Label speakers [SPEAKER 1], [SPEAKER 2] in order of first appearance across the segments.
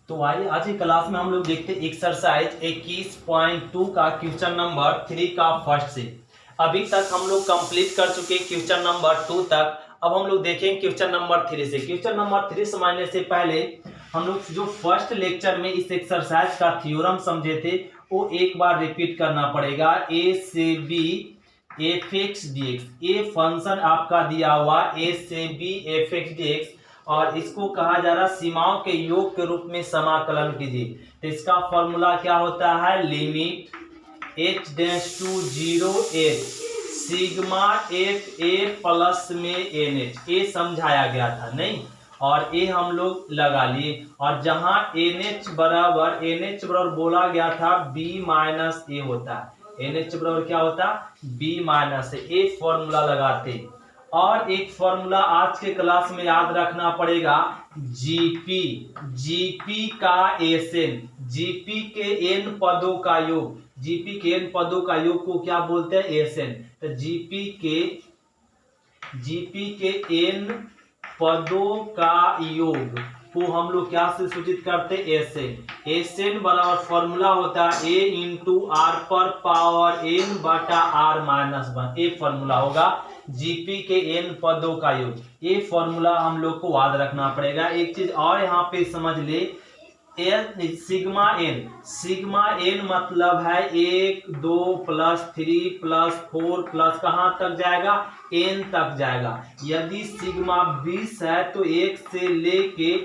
[SPEAKER 1] तो आइए आज की क्लास में हम लोग देखते हैं एक्सरसाइज 21.2 का क्वेश्चन नंबर 3 का फर्स्ट से। अभी तक हम लोग कंप्लीट कर चुके क्वेश्चन नंबर 2 तक। अब हम लोग देखेंगे क्वेश्चन नंबर 3 से। क्वेश्चन नंबर 3 समझने से पहले हम लोग जो फर्स्ट लेक्चर में इस एक्सरसाइज का थ्योरम समझे थे वो एक बार रिपीट करना पड़ेगा। ए से B F x D x, a function आपका दिया हुआ ए से B F x D x और इसको कहा जा रहा सीमाओं के योग के रूप में समाकलन कीजिए। तो इसका फॉर्मूला क्या होता है, limit H tends to 0 H sigma F A plus में एन एच। ए समझाया गया था नहीं और ए हम लोग लगा लिए और जहां एन एच बराबर बोला गया था बी माइनस ए होता है। एन एच बराबर क्या होता, बी माइनस ए फॉर्मूला लगाते। और एक फॉर्मूला आज के क्लास में याद रखना पड़ेगा, जीपी का एसएन, जीपी के एन पदों का योग, जीपी के एन पदों का योग को क्या बोलते हैं, एसएन। तो जीपी के एन पदों का योग को हम लोग क्या से सूचित करते हैं, एसएन। एसएन बराबर फॉर्मूला होता है ए इंटू आर पर पावर एन बटा आर माइनस 1। ए फॉर्मूला होगा जीपी के एन पदों का योग। ये फॉर्मूला हम लोग को याद रखना पड़ेगा। एक चीज और यहाँ पे समझ ले, सिग्मा एन मतलब है 1 2 प्लस 3 प्लस 4 प्लस कहाँ तक जाएगा, एन तक जाएगा। यदि सिग्मा 20 है तो 1 से लेके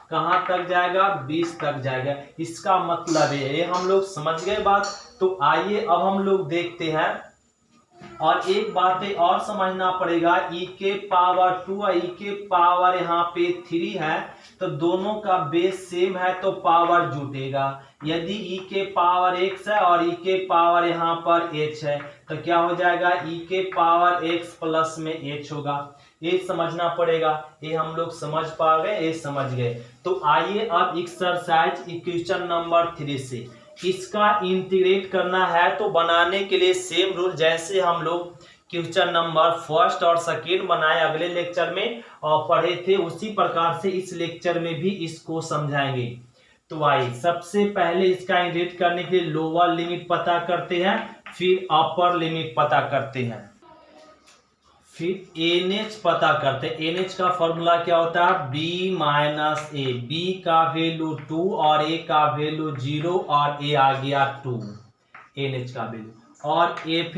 [SPEAKER 1] कहाँ तक जाएगा, 20 तक जाएगा। इसका मतलब है ये हम लोग समझ गए बात। तो आइए अब हम लोग देखते हैं। और एक बात और समझना पड़ेगा, ई के पावर 2 और ई के पावर यहाँ पे 3 है तो दोनों का बेस सेम है तो पावर जुटेगा। यदि ई के पावर x है और ई के पावर यहाँ पर h है तो क्या हो जाएगा, ई के पावर x प्लस में h होगा। ये समझना पड़ेगा। ये हम लोग समझ पा गए, ये समझ गए। तो आइए अब एक्सरसाइज इक्वेशन नंबर 3 से इसका इंटीग्रेट करना है। तो बनाने के लिए सेम रूल जैसे हम लोग क्वेश्चन नंबर फर्स्ट और सेकेंड बनाए अगले लेक्चर में और पढ़े थे, उसी प्रकार से इस लेक्चर में भी इसको समझाएंगे। तो आइए सबसे पहले इसका इंटीग्रेट करने के लिए लोअर लिमिट पता करते हैं, फिर अपर लिमिट पता करते हैं, फिर एनएच पता करते हैं। एनएच का फॉर्मूला क्या होता है, बी माइनस ए, बी का वैल्यू 2 और ए का वैल्यू 0 और ए आ गया 2 एनएच का वैल्यू। और एफ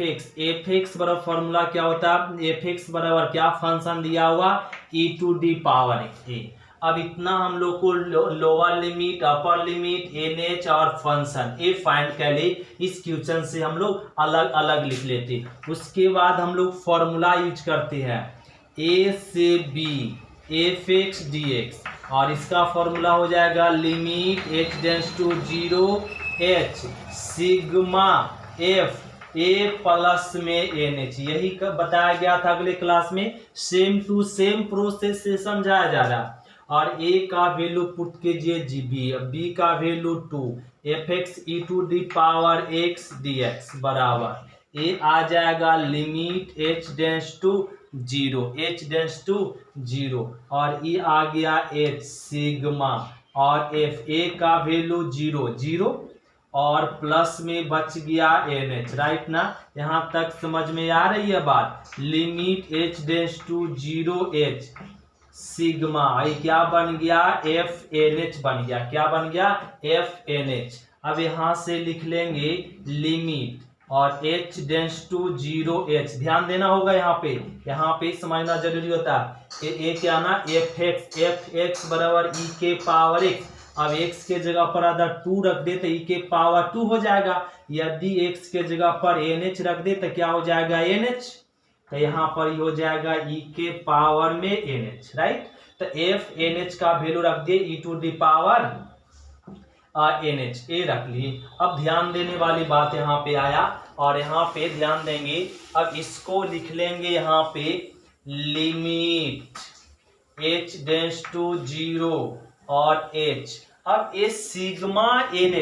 [SPEAKER 1] एक्स बराबर फॉर्मूला क्या होता है, एफ एक्स बराबर क्या फंक्शन दिया हुआ, ई टू डी पावर ए। अब इतना हम लोग को lower limit upper limit NH और फंक्शन ए फाइंड कर ले। इस क्वेश्चन से हम लोग अलग अलग लिख लेते। उसके बाद हम लोग फॉर्मूला यूज करते हैं ए से B F x D x और इसका फॉर्मूला हो जाएगा limit H tends to 0 H sigma F A plus में एन एच। यही बताया गया था अगले क्लास में। सेम टू सेम प्रोसेस से समझाया जा रहा। और a का वैल्यू पुट कीजिए जीबी, b का value 2 f x e to the power x dx बराबर a आ जाएगा लिमिट h टेंड्स टू 0 और e आ गया h सिग्मा और f a का वैल्यू 0 और प्लस में बच गया NH, राइट ना। यहाँ तक समझ में आ रही है बात। Limit h tends to 0h sigma ये क्या बन गया, एफ एन एच बन गया। क्या बन गया, एफ एन एच। अब यहां से लिख लेंगे लिमिट और h टेंड्स टू 0h। ध्यान देना होगा यहाँ पे समझना जरूरी होता है। ए क्या ना, एफ एक्स बराबर ई के पावर x। अब x के जगह पर अगर 2 रख दे तो e के पावर 2 हो जाएगा। यदि x के जगह पर nh रख दे तो क्या हो जाएगा, nh। तो यहाँ पर हो जाएगा e के पावर में nh, राइट। तो एफ एन एच का वैल्यू रख दिए ई टू डी पावर nh, ए रख लिए। अब ध्यान देने वाली बात यहाँ पे आया और यहाँ पे ध्यान देंगे। अब इसको लिख लेंगे यहाँ पे लिमिट h टेंड्स टू 0 और h। अब ये सिग्मा एन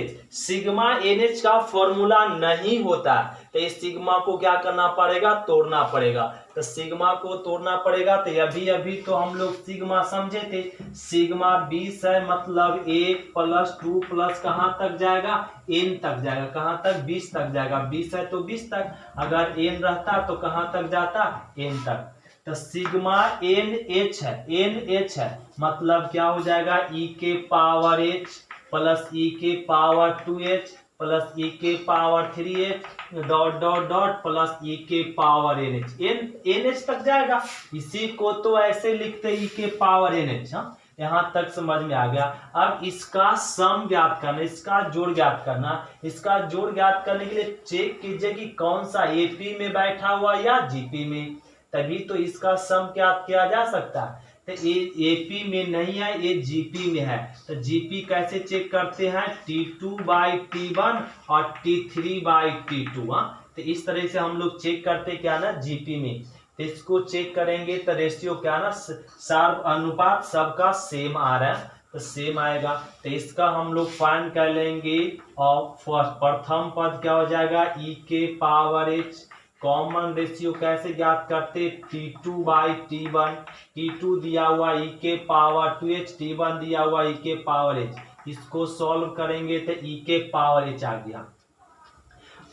[SPEAKER 1] एच का फॉर्मूला नहीं होता। तो इस सिग्मा को क्या करना पड़ेगा, तोड़ना पड़ेगा। तो सिग्मा को तोड़ना पड़ेगा। तो अभी अभी तो हम लोग सिग्मा समझे थे, सिग्मा 20 है, मतलब 1 + 2 प्लस कहाँ तक जाएगा, n तक जाएगा। कहाँ तक, 20 तक जाएगा। 20 है तो 20 तक, अगर n रहता तो कहाँ तक जाता, n तक। तो सिग्मा NH है, NH है, मतलब क्या हो जाएगा, e के पावर h प्लस e के पावर 2h प्लस e के power 3h dot dot dot plus e के पावर NH तक जाएगा। इसी को तो ऐसे लिखते e के पावर NH। हाँ, यहाँ तक समझ में आ गया। अब इसका सम ज्ञात करना, इसका जोड़ ज्ञात करना। इसका जोड़ ज्ञात करने के लिए चेक कीजिए कि कौन सा एपी में बैठा हुआ या जीपी में, तभी तो इसका सम क्या किया जा सकता है। तो ये एपी में नहीं है, ये जीपी में है। तो जीपी कैसे चेक करते हैं, T2/T1 और T3/T2। हाँ, तो इस तरह से हम लोग चेक करते क्या ना, जीपी में। तो इसको चेक करेंगे तो रेशियो क्या ना, सार्व अनुपात सबका सेम आ रहा है, तो सेम आएगा। तो इसका हम लोग फाइंड कर लेंगे। और प्रथम पद क्या हो जाएगा, e के पावर h। कॉमन रेशियो कैसे ज्ञात करते, T2/T1। T2 दिया हुआ e के पावर 2h, T1 दिया हुआ e के पावर h। इसको सॉल्व करेंगे तो e के पावर h आ गया।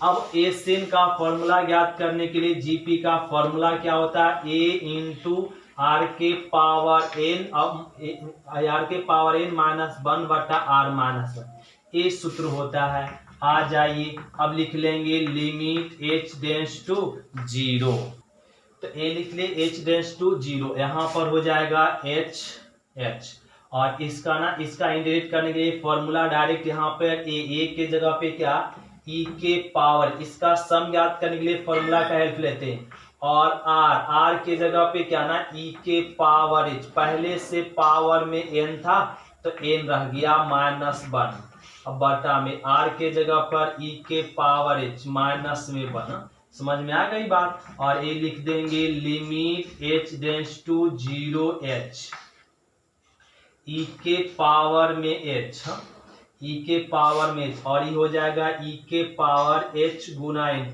[SPEAKER 1] अब एसएन का फॉर्मूला ज्ञात करने के लिए जीपी का फॉर्मूला क्या होता है, a इंटू आर के पावर n, अब आर के पावर n -1 बटा आर -1, ये सूत्र होता है। आ जाइए, अब लिख लेंगे लिमिट h टेंड्स टू 0। तो ए लिख ले h टेंड्स टू 0, यहाँ पर हो जाएगा h। और इसका ना, इसका इंटीग्रेट करने के लिए फॉर्मूला डायरेक्ट यहाँ पर ए के जगह पे क्या, e के पावर, इसका सम ज्ञात करने के लिए फॉर्मूला का हेल्प लेते हैं। और r के जगह पे क्या ना, e के पावर h, पहले से पावर में n था तो n रह गया -1। अब बटा में r के जगह पर e के पावर h -1, समझ में आ गई बात। और ये लिख देंगे limit h tends to 0h, e के पावर में h, e के पावर में h, और ये हो जाएगा e के पावर h गुना n,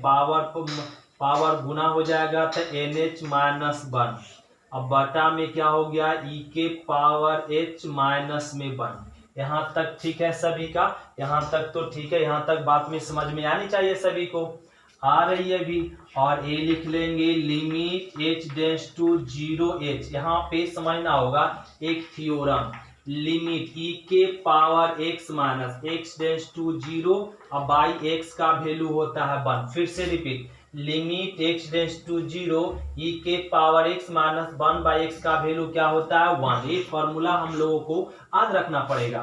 [SPEAKER 1] पावर गुना हो जाएगा तो nh -1। अब बटा में क्या हो गया, e के पावर h -1। यहाँ तक ठीक है सभी का, यहाँ तक तो ठीक है, यहाँ तक बात में समझ में आनी चाहिए सभी को, आ रही है भी। और ये लिख लेंगे limit h tends to 0h। यहाँ पे समझना होगा एक थ्योरम, लिमिट e के पावर x टेंड्स टू 0, अब बाई x का वैल्यू होता है 1। फिर से repeat, limit x tends to 0, e के पावर x -1 बाई x का वैल्यू क्या होता है 1। ये फॉर्मूला हम लोगों को याद रखना पड़ेगा।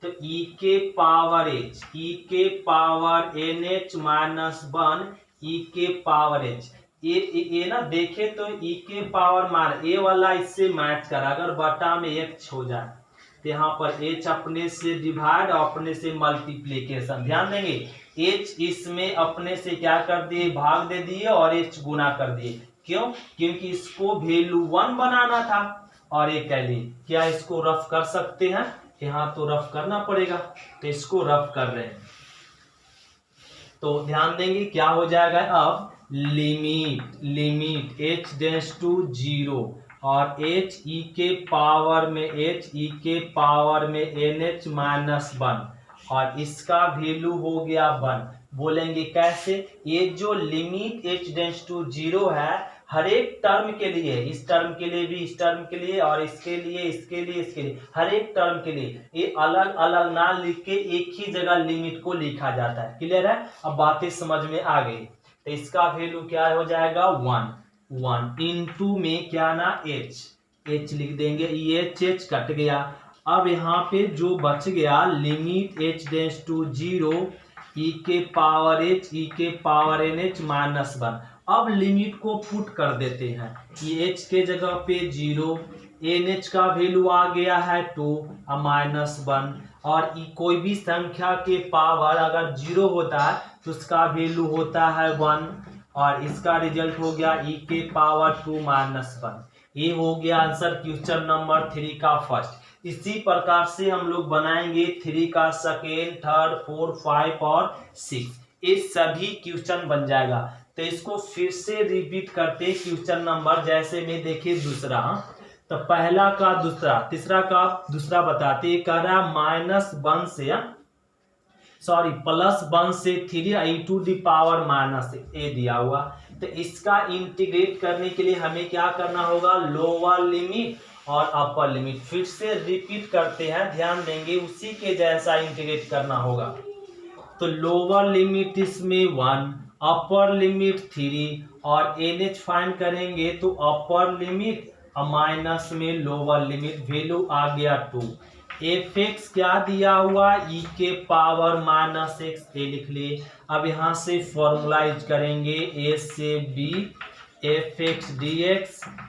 [SPEAKER 1] तो e के पावर h, e के पावर nh -1, e के पावर h, ये ना देखे तो e के पावर ए वाला इससे मैच कर, अगर बटा में x हो जाए तो यहाँ पर h अपने से डिवाइड और अपने से मल्टीप्लीकेशन। ध्यान देंगे, h इसमें अपने से क्या कर दिए, भाग दे दिए और h गुना कर दिए। क्यों, क्योंकि इसको वैल्यू 1 बनाना था। और ये कह लिए क्या इसको रफ कर सकते हैं, यहाँ तो रफ करना पड़ेगा, तो इसको रफ कर रहे हैं। तो ध्यान देंगे क्या हो जाएगा, अब लिमिट h टेंड्स टू 0 और h e के पावर में h, e के पावर में nh -1, और इसका वैल्यू हो गया 1। बोलेंगे कैसे, ये जो लिमिट h टेंड्स टू 0 है, हर एक टर्म के लिए, इस टर्म के लिए भी, इस टर्म के लिए, और इसके लिए, इसके लिए, इसके लिए, हर एक टर्म के लिए ये अलग अलग ना लिख के एक ही जगह लिमिट को लिखा जाता है। क्लियर है, अब बातें समझ में आ गई। तो इसका वैल्यू क्या हो जाएगा 1 इंटू में क्या ना h लिख देंगे, ये h कट गया। अब यहाँ पे जो बच गया limit h tends to 0, e के पावर h, e के पावर nh -1। अब लिमिट को पुट कर देते हैं, ये h के जगह पे 0, nh का वैल्यू आ गया है 2 -1, और कोई भी संख्या के पावर अगर 0 होता है तो उसका वैल्यू होता है 1, और इसका रिजल्ट हो गया e के पावर 2 -1। ये हो गया आंसर क्वेश्चन नंबर 3 का फर्स्ट। इसी प्रकार से हम लोग बनाएंगे 3 का सेकेंड, थर्ड, 4, 5 और 6। ये सभी क्वेश्चन बन जाएगा। तो इसको फिर से रिपीट करते क्वेश्चन नंबर, जैसे में देखिए दूसरा, तो पहला का दूसरा, तीसरा का दूसरा बताते, कह रहा -1 से +1 से 3 e⁻⁻a दिया हुआ। तो इसका इंटीग्रेट करने के लिए हमें क्या करना होगा, लोअर लिमिट और अपर लिमिट। फिर से रिपीट करते हैं, ध्यान देंगे, उसी के जैसा इंटीग्रेट करना होगा। तो लोअर लिमिट इसमें 1, अपर लिमिट 3 और NH फाइंड करेंगे तो अपर लिमिट माइनस में लोअर लिमिट, वैल्यू आ गया 2। fx क्या दिया हुआ, e⁻−x, ए लिख लिए। अब यहाँ से फॉर्मूला यूज करेंगे, a से b fx dx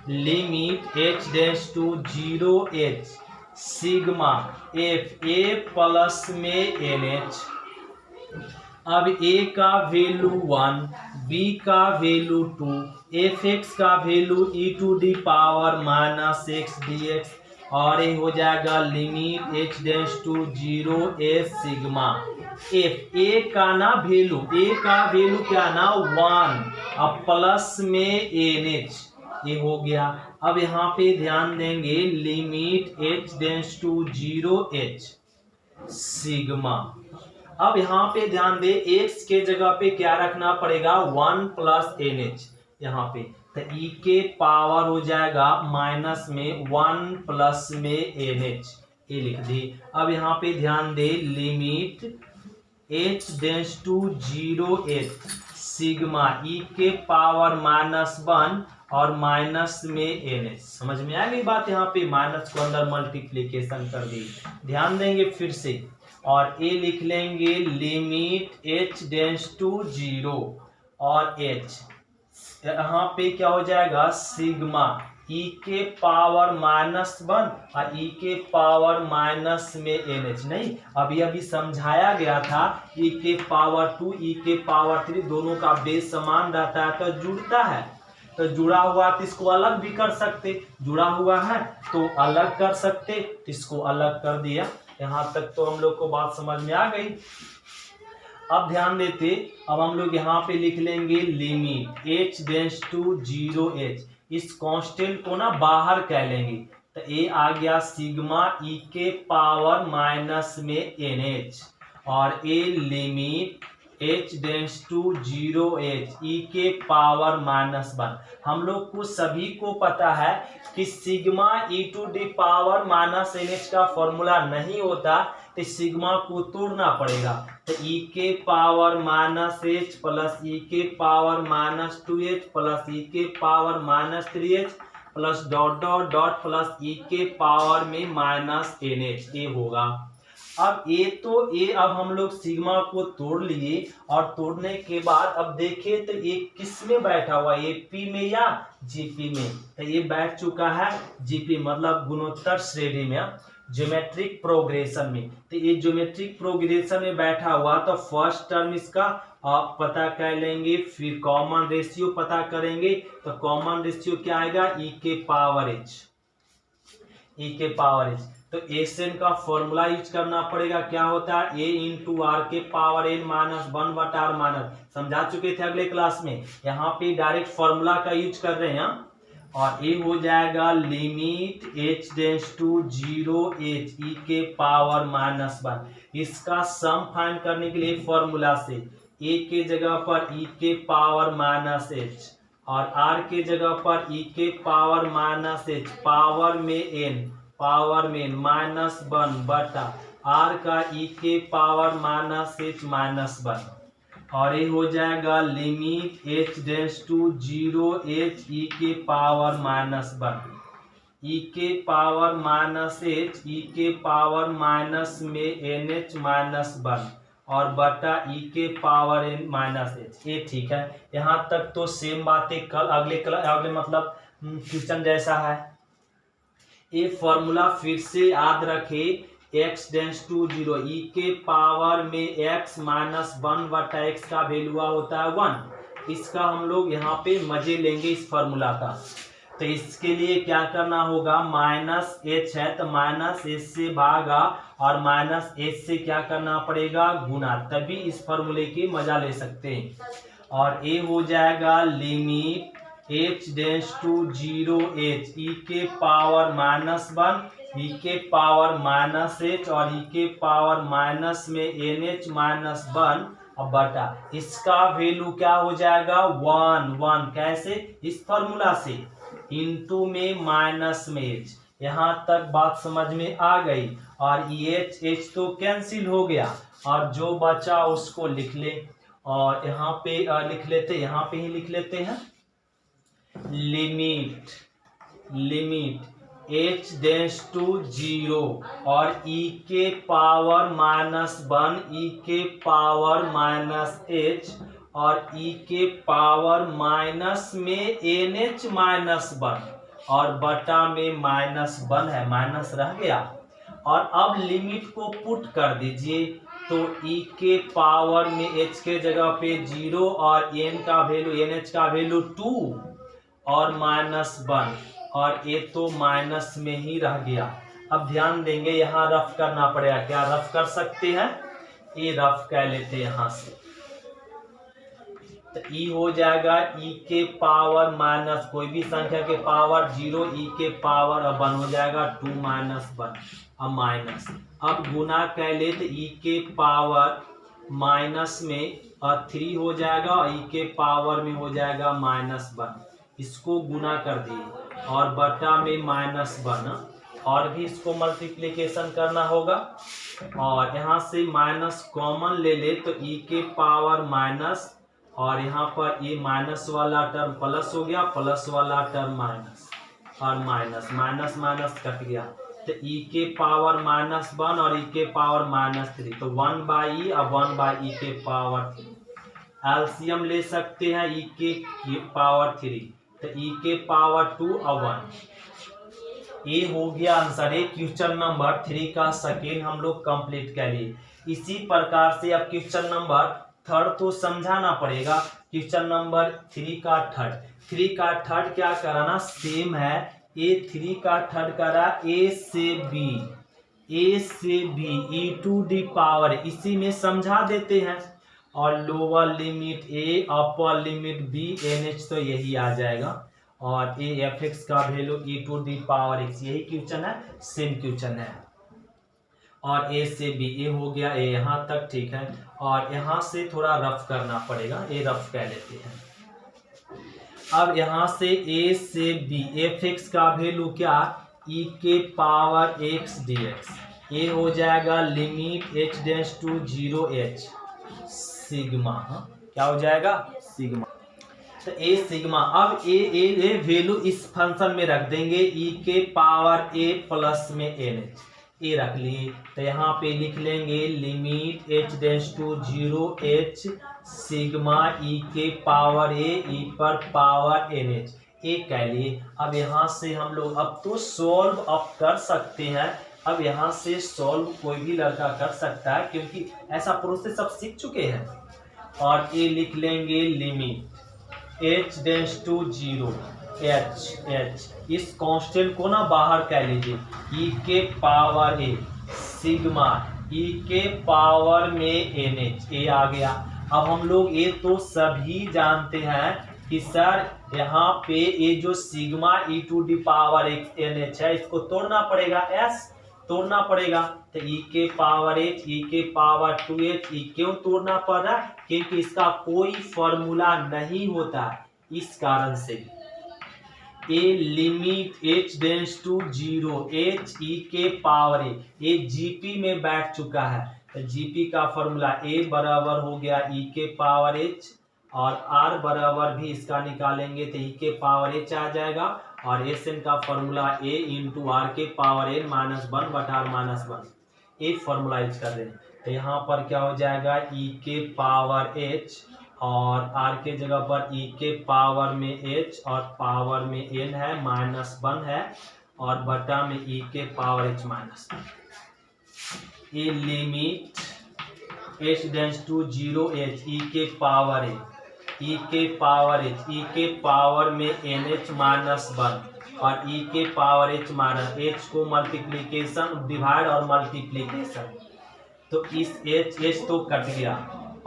[SPEAKER 1] limit h∈0h sigma f a plus में nh। अब a का वैल्यू 1, b का वैल्यू 2, fx का वैल्यू e⁻−x dx और ये हो जाएगा limit h∈0h sigma f। a का ना वैल्यू, a का वैल्यू क्या ना 1 अब प्लस में nh, ये हो गया। अब यहाँ पे ध्यान देंगे, लिमिट h∈0h सिग्मा। अब यहाँ पे ध्यान दे, x के जगह पे क्या रखना पड़ेगा, 1 + nh यहाँ पे, तो e के पावर हो जाएगा माइनस में 1 प्लस में nh, ये लिख दी। अब यहाँ पे ध्यान दे, लिमिट h∈0h सिग्मा e के पावर -1 और माइनस में nh। समझ में आ गई बात, यहाँ पे माइनस को अंदर मल्टीप्लीकेशन कर दी। ध्यान देंगे फिर से, और ए लिख लेंगे लिमिट h∈0 और h, यहाँ पे क्या हो जाएगा, सिग्मा e के पावर -1 और e के पावर माइनस में nh। नहीं, अभी समझाया गया था, e के पावर 2 e के पावर 3 दोनों का बेस समान रहता है तो जुड़ता है। तो जुड़ा हुआ तो इसको अलग भी कर सकते, जुड़ा हुआ है तो अलग कर सकते, इसको अलग कर दिया। यहाँ तक तो हम लोग को बात समझ में आ गई। अब ध्यान देते, अब हम लोग यहाँ पे लिख लेंगे लिमिट h∈0h, इस कांस्टेंट को ना बाहर कह लेंगे, तो ए आ गया सिग्मा e के पावर माइनस में nh और ए लिमिट h∈0h e के पावर -1। हम लोग को सभी को पता है कि सिग्मा e⁻−nh का फॉर्मूला नहीं होता, तो सिग्मा को तोड़ना पड़ेगा। तो e के पावर -h प्लस e के पावर -2h प्लस e के power -3h plus dot dot dot plus e के पावर में -nh, ये होगा। अब ए अब हम लोग सिग्मा को तोड़ लिए, और तोड़ने के बाद अब देखें तो ये किस में बैठा हुआ है, पी में या जीपी में, तो ये बैठ चुका है जीपी, मतलब गुणोत्तर श्रेणी में, ज्योमेट्रिक प्रोग्रेशन में। तो ये ज्योमेट्रिक प्रोग्रेशन में बैठा हुआ, तो फर्स्ट टर्म इसका आप पता कर लेंगे, फिर कॉमन रेशियो पता करेंगे। तो कॉमन रेशियो क्या आएगा, e के पावर h, e के पावर h। तो एसएन का फॉर्मूला यूज करना पड़ेगा, क्या होता है, a × r के पावर n -1/r समझा चुके थे अगले क्लास में। यहाँ पे डायरेक्ट फॉर्मूला का यूज कर रहे हैं, और ये हो जाएगा लिमिट h∈0h e के पावर -1। इसका सम फाइंड करने के लिए फॉर्मूला से a के जगह पर e के पावर -h और r के जगह पर e के पावर -h पावर में n -1/r का e के पावर -h -1, और ये हो जाएगा लिमिट h∈0h e के पावर -1 e के पावर -h e के पावर माइनस में nh -1 और बटा e के पावर n -h। ये ठीक है, यहाँ तक तो सेम बातें कल अगले मतलब क्वेश्चन जैसा है। ये फॉर्मूला फिर से याद रखे, x∈0 e के पावर में x -1/x का वैल्यू होता है 1। इसका हम लोग यहाँ पे मजे लेंगे इस फॉर्मूला का। तो इसके लिए क्या करना होगा, माइनस एच है तो माइनस एच से भागा और माइनस एच से क्या करना पड़ेगा, गुना, तभी इस फॉर्मूले की मजा ले सकते हैं। और ए हो जाएगा limit h tends to 0 h e के पावर -1 e के पावर -h और e के पावर माइनस में nh -1 अब बटा इसका वैल्यू क्या हो जाएगा 1 कैसे, इस फॉर्मूला से, इनटू में माइनस में h। यहाँ तक बात समझ में आ गई। और h तो कैंसिल हो गया और जो बचा उसको लिख ले। और यहाँ पे लिख लेते, यहाँ पे ही लिख लेते हैं लिमिट h टेंड्स टू 0 और e के पावर -1 e के पावर -h और e के पावर माइनस में nh -1 और बटा में -1 है, माइनस रह गया। और अब लिमिट को पुट कर दीजिए तो e के पावर में h के जगह पे 0 और n का वैल्यू nh का वैल्यू 2 और -1 और ये तो माइनस में ही रह गया। अब ध्यान देंगे यहाँ रफ करना पड़ेगा, क्या रफ कर सकते हैं, ये रफ कर लेते हैं यहाँ से। तो e हो जाएगा e के पावर माइनस कोई भी संख्या के पावर 0 e के पावर अब 1 हो जाएगा 2 -1 अब माइनस, अब गुना कर ले तो e के पावर माइनस में 3 हो जाएगा और e के पावर में हो जाएगा -1, इसको गुना कर दिए और बटा में -1 और भी इसको मल्टीप्लिकेशन करना होगा। और यहाँ से माइनस कॉमन ले ले तो e के पावर माइनस और यहाँ पर ये माइनस वाला टर्म प्लस हो गया, प्लस वाला टर्म माइनस और माइनस माइनस माइनस कट गया तो e के पावर -1 और e के पावर -3 तो 1/e और 1/e के पावर 3। एलसीएम ले सकते हैं e के पावर 3 तो e के पावर 2 और 1। ये हो गया आंसर है क्वेश्चन नंबर 3 का सेकेंड हम लोग कंप्लीट कर लिए। इसी प्रकार से अब क्वेश्चन नंबर 3 तो समझाना पड़ेगा। क्वेश्चन नंबर 3 का थर्ड क्या कराना, सेम है। A3 का थर्ड करा a से b e⁻, इसी में समझा देते हैं। और lower limit a upper limit b nh तो यही आ जाएगा और a fx का वैल्यू e⁻x, यही क्वेश्चन है, सेम क्वेश्चन है। और a से b a हो गया, a यहाँ तक ठीक है। और यहाँ से थोड़ा रफ करना पड़ेगा, ये रफ कह लेते हैं। अब यहाँ से a से b fx का वैल्यू क्या, e के पावर x dx, ये हो जाएगा limit h tends to 0 h sigma, क्या हो जाएगा सिग्मा। तो a सिग्मा, अब a वैल्यू इस फंक्शन में रख देंगे e के पावर a प्लस में nh, ए रख लिए। तो यहाँ पे लिख लेंगे limit h tends to 0 h sigma e के पावर a e पर पावर nh, ए कह लिए। अब यहाँ से हम लोग अब तो सॉल्व अप कर सकते हैं। अब यहाँ से सॉल्व कोई भी लड़का कर सकता है क्योंकि ऐसा प्रोसेस सब सीख चुके हैं। और ये लिख लेंगे limit h tends to 0 h, इस कांस्टेंट को ना बाहर कह लीजिए, e के पावर a सिग्मा e के पावर में nh, ए आ गया। अब हम लोग ये तो सभी जानते हैं कि सर यहाँ पे ये जो सिग्मा e⁻x nh है इसको तोड़ना पड़ेगा, s तोड़ना पड़ेगा। तो e के पावर h e के पावर 2h, e क्यों तोड़ना पड़ रहा है, क्योंकि इसका कोई फॉर्मूला नहीं होता, इस कारण से। ए limit h tends to 0 h e के पावर a, ये जीपी में बैठ चुका है। तो जीपी का फॉर्मूला a बराबर हो गया e के पावर h और r बराबर भी इसका निकालेंगे तो e के पावर h आ जाएगा। और Sn का फॉर्मूला a इंटू r के पावर n -1 बटा -1, ये फॉर्मूला यूज कर रहे हैं। तो यहाँ पर क्या हो जाएगा e के पावर h और r के जगह पर e के पावर में h और पावर में n है, -1 है और बटा में e के पावर h माइनस। ये limit h tends to 0 h e के पावर a ई के पावर एच, ई के पावर में एन एच माइनस वन और ई के पावर एच माइनस एच को मल्टीप्लीकेशन डिवाइड और मल्टीप्लीकेशन, तो इस एच तो कट गया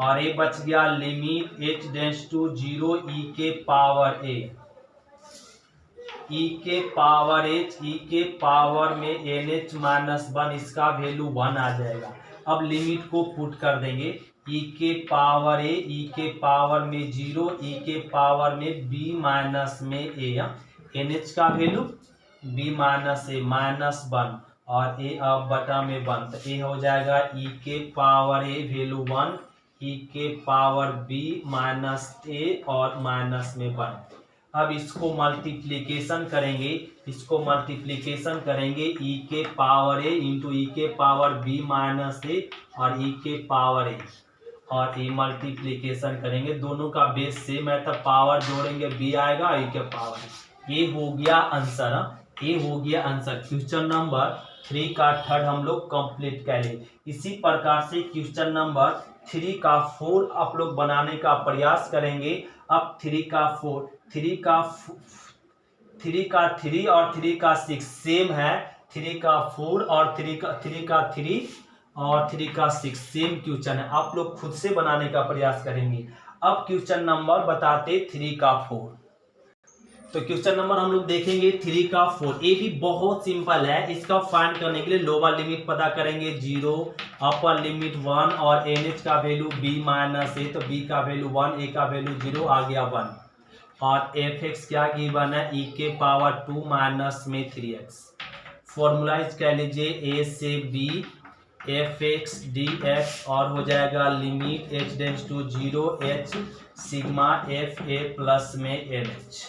[SPEAKER 1] और ये बच गया limit H tends to zero e के पावर ए, ई के पावर एच, ई के पावर में एन एच माइनस वन, इसका वैल्यू वन आ जाएगा। अब लिमिट को पुट कर देंगे, ई के पावर ए, ई के पावर में जीरो, ई के पावर में बी माइनस में ए, एन एच का वैल्यू बी माइनस ए माइनस वन और ए अब बटा में वन, तो ए हो जाएगा ई के पावर ए वैल्यू वन, ई के पावर बी माइनस ए और माइनस में वन। अब इसको मल्टीप्लीकेशन करेंगे, इसको मल्टीप्लीकेशन करेंगे ई के पावर ए इंटू ई के पावर बी माइनस ए और ई के पावर ए, और ये मल्टीप्लीकेशन करेंगे, दोनों का बेस सेम है तो पावर जोड़ेंगे बी आएगा ई के पावर। ये हो गया आंसर, ये हो गया आंसर। क्वेश्चन नंबर 3 का थर्ड हम लोग कंप्लीट करें। इसी प्रकार से क्वेश्चन नंबर 3 का 4 आप लोग बनाने का प्रयास करेंगे। अब 3 का 4, 3 का 3 और 3 का 6 सेम है, 3 का 4 और 3 का 3 और 3 का 6 सेम क्वेश्चन है, आप लोग खुद से बनाने का प्रयास करेंगे। अब क्वेश्चन नंबर बताते 3 का 4, तो क्वेश्चन नंबर हम लोग देखेंगे 3 का 4। ये भी बहुत सिंपल है, इसका फाइंड करने के लिए लोअर लिमिट पता करेंगे 0, अपर लिमिट 1 और एन एच का वैल्यू b माइनस ए, तो b का वैल्यू 1, ए का वैल्यू 0 आ गया 1 और एफ एक्स क्या गिवन है ई के पावर 2 माइनस में 3x। फॉर्मूलाइज कह लीजिए ए से B F x D x और हो जाएगा limit H tends to 0 H sigma F A plus में एन एच,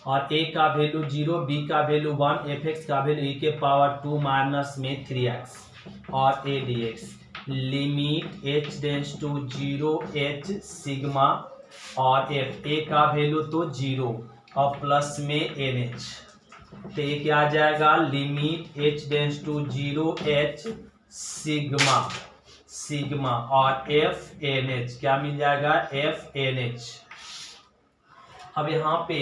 [SPEAKER 1] और a का वैल्यू 0, b का वैल्यू 1, एफ एक्स का वैल्यू ई के पावर 2 माइनस में 3x और a dx, limit h tends to 0 h sigma और f, a का वैल्यू तो 0 और प्लस में nh, तो ये क्या आ जाएगा limit h tends to 0 h sigma और f nh, क्या मिल जाएगा f nh। अब यहाँ पे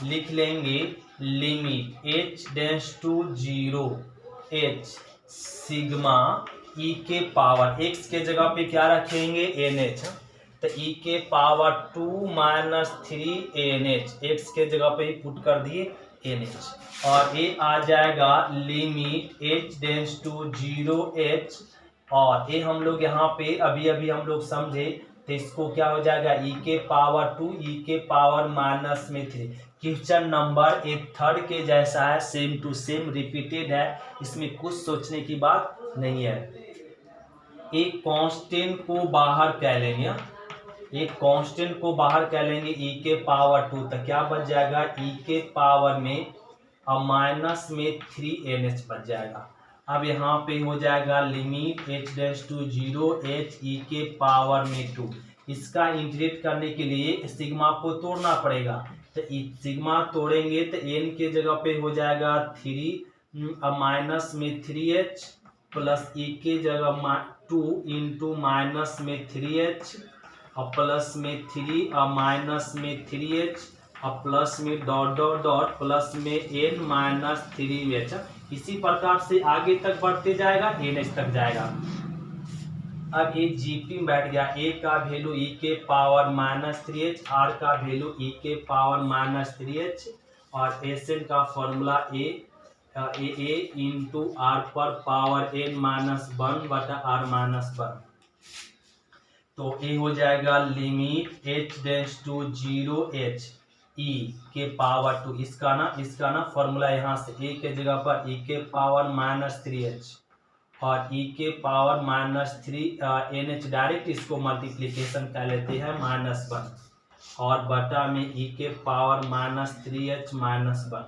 [SPEAKER 1] लिख लेंगे limit h tends to 0 h sigma e के पावर x के जगह पे क्या रखेंगे nh, तो e के पावर 2 माइनस 3 nh, x के जगह पे ही पुट कर दिए nh, और ये आ जाएगा limit h tends to 0 h, और ये हम लोग यहाँ पे अभी हम लोग समझे, तो इसको क्या हो जाएगा ई के पावर 2 ई के पावर माइनस में 3। क्वेश्चन नंबर एक थर्ड के जैसा है, सेम टू सेम रिपीटेड है, इसमें कुछ सोचने की बात नहीं है। एक कांस्टेंट को बाहर कह लेंगे, एक कांस्टेंट को बाहर कह लेंगे ई के पावर 2, तो क्या बच जाएगा ई के पावर में माइनस में 3nh बच जाएगा। अब यहाँ पे हो जाएगा limit h tends to 0 h e के पावर में 2, इसका इंटीग्रेट करने के लिए सिग्मा को तोड़ना पड़ेगा, तो सिग्मा तोड़ेंगे तो n के जगह पे हो जाएगा 3 माइनस में 3h प्लस ई के जगह 2 इंटू माइनस में 3h और प्लस में 3 और माइनस में 3h और प्लस में डॉट डॉट डॉट प्लस में n माइनस 3h। इसी प्रकार से आगे तक बढ़ते जाएगा nh तक जाएगा। अब ये जीपी में बैठ गया, a का वैल्यू e के पावर माइनस 3h, r का वैल्यू e के पावर माइनस 3h और एसएन का फॉर्मूला ए इंटू आर पर पावर n माइनस 1 बटा r माइनस 1, तो ये हो जाएगा limit h tends to 0 h e के पावर 2, इसका ना फॉर्मूला यहाँ से a के जगह पर e के पावर माइनस 3h और e के पावर माइनस 3 nh, डायरेक्ट इसको मल्टीप्लीकेशन कर लेते हैं माइनस 1 और बटा में e के पावर माइनस 3h माइनस 1,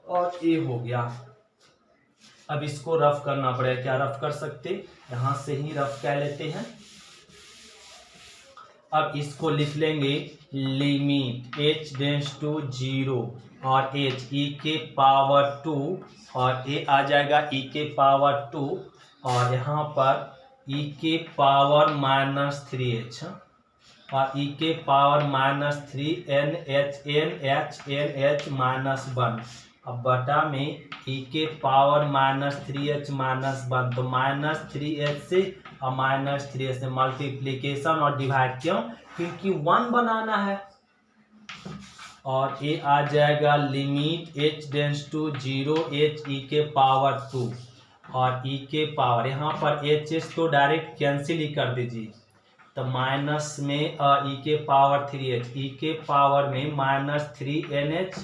[SPEAKER 1] और ये हो गया। अब इसको रफ करना पड़ेगा, क्या रफ कर सकते, यहाँ से ही रफ कर लेते हैं। अब इसको लिख लेंगे लिमिट h टेंड्स टू 0 और h e के पावर 2 और a आ जाएगा e के पावर 2 और यहाँ पर e के पावर माइनस 3h और ई के पावर -3 NH अब बटा में ई के पावर -3H-1 तो -3H से और -3H से मल्टीप्लीकेशन और डिवाइड क्यों, क्योंकि 1 बनाना है। और ये आ जाएगा limit h tends to 0 h e के पावर 2 और e के पावर यहाँ पर h तो डायरेक्ट कैंसिल ही कर दीजिए, तो माइनस में e के पावर 3h, e के पावर में -3NH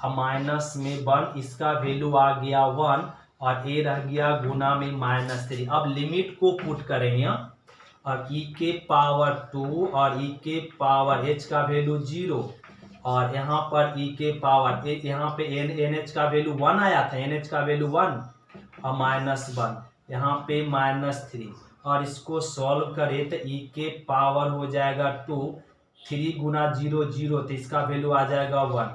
[SPEAKER 1] और माइनस में 1, इसका वैल्यू आ गया 1 और ए रह गया गुना में -3। अब लिमिट को पुट करेंगे और e के पावर 2 और e के पावर h का वैल्यू 0 और यहाँ पर e के पावर यहाँ पे NH का वैल्यू 1 आया था, NH का वैल्यू 1 और -1 यहाँ पे -3 और इसको सॉल्व करें तो e के पावर हो जाएगा 2, 3 गुना 0 0 तो इसका वैल्यू आ जाएगा 1,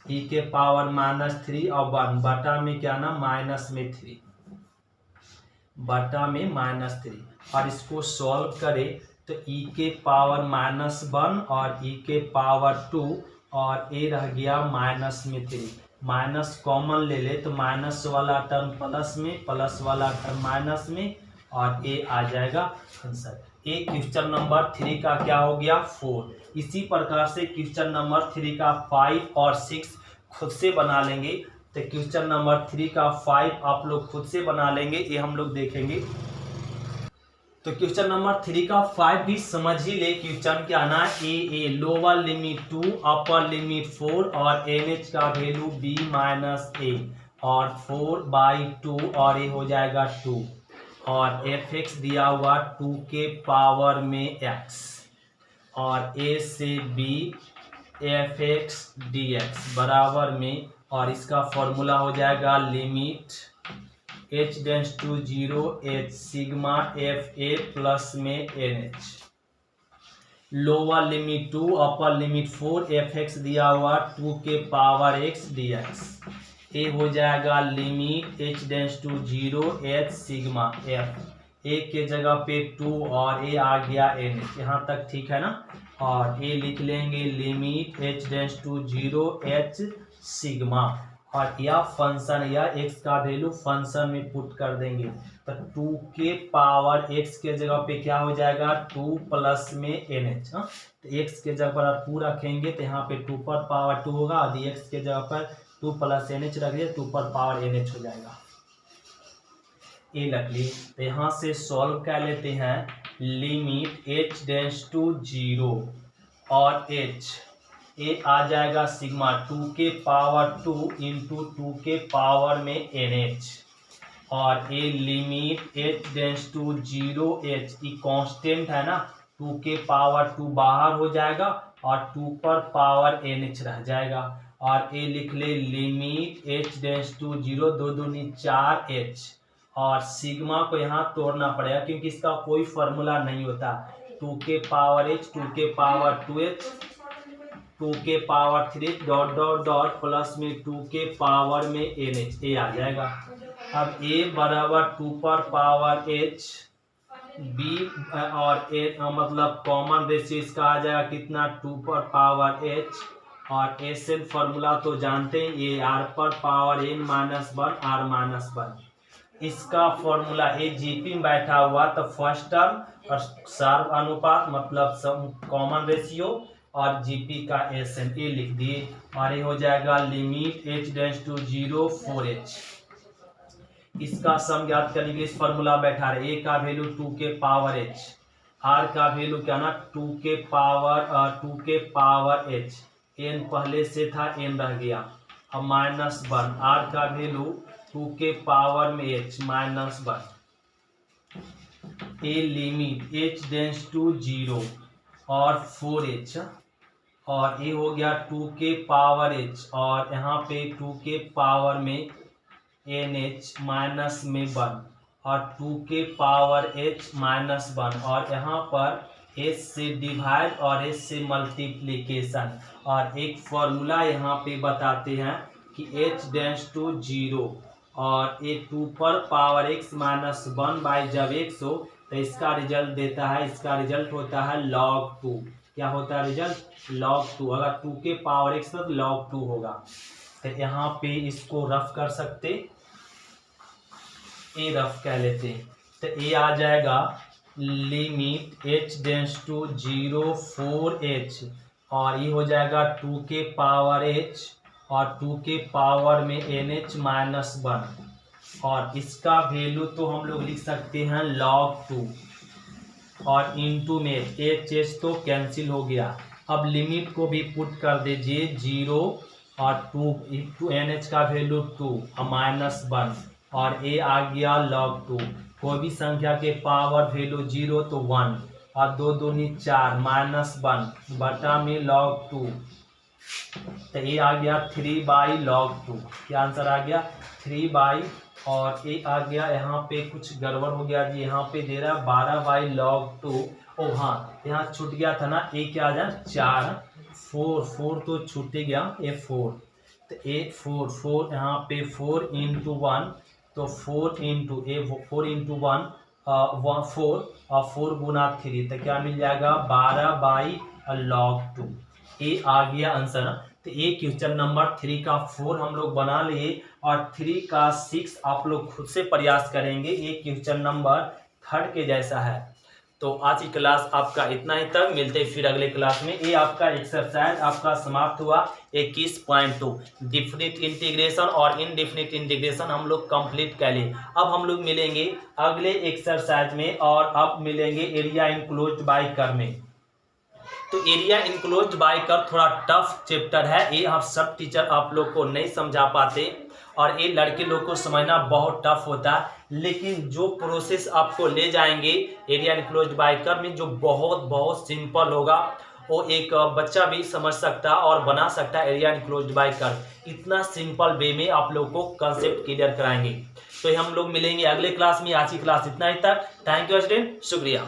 [SPEAKER 1] e के पावर -3 और 1 बटा में क्या ना माइनस में 3 बटा में -3 और इसको सॉल्व करें तो e के पावर -1 और e के पावर 2 और ए रह गया माइनस में 3, माइनस कॉमन ले ले तो माइनस वाला टर्म प्लस में, प्लस वाला टर्म माइनस में और ए आ जाएगा आंसर। ए क्वेश्चन नंबर 3 का क्या हो गया 4। इसी प्रकार से क्वेश्चन नंबर 3 का 5 और 6 खुद से बना लेंगे। तो क्वेश्चन नंबर 3 का 5 आप लोग खुद से बना लेंगे, ये हम लोग देखेंगे। तो क्वेश्चन नंबर 3 का 5 भी समझ ही ले। क्वेश्चन क्या ना a lower limit 2 upper limit 4 और NH का वैल्यू b - a और 4/2 और ये हो जाएगा 2 और fx दिया हुआ 2 के पावर में x और a से b fx dx बराबर में और इसका फॉर्मूला हो जाएगा limit h tends to 0 h sigma fa plus में NH। Lower limit 2 upper limit 4 fx दिया हुआ 2 के पावर x dx। ए हो जाएगा limit h tends to 0 h sigma f, a के जगह पे 2 और ए आ गया NH, यहाँ तक ठीक है ना। और ए लिख लेंगे limit h tends to 0 h sigma और यह फंक्शन या x का वैल्यू फंक्शन में पुट कर देंगे तो 2 के पावर x के जगह पे क्या हो जाएगा 2 प्लस में NH। तो x के जगह पर 2 रखेंगे तो यहाँ पे 2 पर पावर 2 होगा, यदि x के जगह पर 2 प्लस NH रख दिए 2 पर पावर NH हो जाएगा। ये रख लिए तो यहाँ से सॉल्व कर लेते हैं। लिमिट h टेंड्स टू 0 और h ए आ जाएगा सिग्मा 2 के पावर 2 इंटू 2 के पावर में NH और ए limit h tends to 0 h ई कांस्टेंट है ना, 2 के पावर 2 बाहर हो जाएगा और 2 पर पावर NH रह जाएगा और ए लिख ले लिमिट h टेंड्स टू 0 2 दूनी 4h और सिग्मा को यहाँ तोड़ना पड़ेगा क्योंकि इसका कोई फॉर्मूला नहीं होता। 2 के पावर h 2 के पावर 2h 2 के power 3 dot dot dot plus में 2 के पावर में NH ए आ जाएगा। अब a बराबर 2 पर पावर h b और a मतलब कॉमन रेशियो इसका आ जाएगा कितना 2 पर पावर h और SN फॉर्मूला तो जानते हैं ये r पर पावर n -1 r -1। इसका फॉर्मूला ए जीपी में बैठा हुआ तो फर्स्ट टर्म और सार्व अनुपात मतलब कॉमन रेशियो और जीपी का SN ए लिख दिए और ये हो जाएगा limit h tends to 0 4h। इसका सम ज्ञात करने के लिए इस फॉर्मूला बैठा रहे। ए का वैल्यू 2 के पावर h, r का वैल्यू क्या ना 2 के पावर h, n पहले से था n रह गया अब -1, r का वैल्यू 2 के पावर में h -1। ए लिमिट h टेंड्स टू 0 और 4h और ये हो गया 2 के पावर h और यहाँ पे 2 के पावर में NH माइनस में 1 और 2 के पावर h -1 और यहाँ पर h से डिवाइड और h से मल्टीप्लिकेशन और एक फॉर्मूला यहाँ पे बताते हैं कि h टेंड्स टू 0 और ये 2 पर पावर x -1 बाई जब x हो तो इसका रिजल्ट देता है, इसका रिजल्ट होता है log 2 क्या होता है रिजल्ट log 2। अगर 2 के पावर x तो log 2 होगा। तो यहाँ पे इसको रफ कर सकते, ए रफ कह लेते हैं। तो ए आ जाएगा limit h tends to 0 4h, और ये हो जाएगा 2 के पावर h और 2 के पावर में nh माइनस 1, और इसका वैल्यू तो हम लोग लिख सकते हैं log 2, और इनटू में एच एच तो कैंसिल हो गया। अब लिमिट को भी पुट कर दीजिए 0 और 2 इंटू एन एच का वैल्यू 2 और माइनस 1, और ए आ गया log 2। कोई भी संख्या के पावर वैल्यू 0 तो 1, और 2 दूनी 4 माइनस 1 बटा में log 2, तो ये आ गया 3/log 2। क्या आंसर आ गया 3 और ये आ गया, यहाँ पे कुछ गड़बड़ हो गया जी, यहाँ पे दे रहा है 12/log 2। ओ हाँ, यहाँ छूट गया था ना, ए क्या आ जाए 4 4 तो छूट गया, ए 4, तो ए 4 यहाँ पे 4 इंटू 1, तो 4 इंटू 1 4 और 4 गुना 3, तो क्या मिल जाएगा 12/log 2। ए आ गया आंसर। तो ये क्वेश्चन नंबर 3 का 4 हम लोग बना लिए, और 3 का 6 आप लोग खुद से प्रयास करेंगे। ये क्वेश्चन नंबर 3 के जैसा है। तो आज की क्लास आपका इतना ही तक, मिलते हैं फिर अगले क्लास में। ये आपका एक्सरसाइज आपका समाप्त हुआ 21.2 डिफिनिट इंटीग्रेशन और इनडिफिनिट इंटीग्रेशन हम लोग कंप्लीट कर लिए। अब हम लोग मिलेंगे अगले एक्सरसाइज में, और अब मिलेंगे एरिया इनक्लोज्ड बाय कर्व में। तो एरिया इनक्लोज्ड बाय कर्व थोड़ा टफ चैप्टर है, ये आप सब टीचर आप लोग को नहीं समझा पाते, और ये लड़के लोग को समझना बहुत टफ होता है। लेकिन जो प्रोसेस आपको ले जाएंगे एरिया इनक्लोज्ड बाय कर्व में, जो बहुत सिंपल होगा, वो एक बच्चा भी समझ सकता और बना सकता है एरिया इनक्लोज्ड बाय कर्व। इतना सिंपल वे में आप लोग को कंसेप्ट क्लियर कराएंगे। तो हम लोग मिलेंगे अगले क्लास में। आज की क्लास इतना ही तक। थैंक यू स्टूडेंट, शुक्रिया।